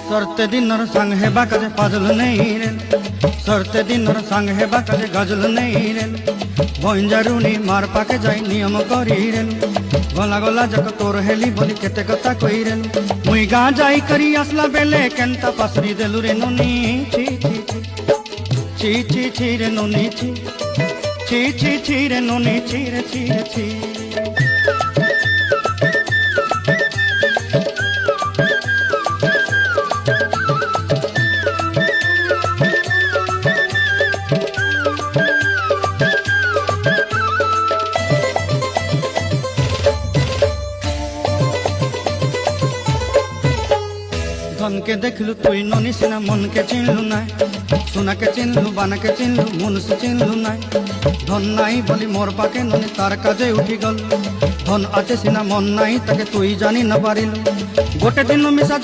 सरते दिनर संग हेबा काजे फाजल नहीं रे, सरते दिनर संग हेबा काजे गजल नहीं रे। भंजारुनी मार पाके जाई नियम करी रे, गला गला जक तोर हेली बोली केते कथा कई रे। मुई गा जाई करी आसला बेले केंता पासरी देलु रे नुनी। ची ची ची ची ची रे नुनी ची ची ची ची रे नुनी ची रे ची रे ची। धन के देखलु तुई ननी सिना मन के चिन्हलु नाय, सुना के चिन्हलु बाना के चिन्हलु मन से चिन्हलु नाय। धन नाई बोली मोर पाके ननी तार काजे उठी गल, धन आते सिना मन नाई ताके तुई जानी न पारिलु। गोटे दिन मिसा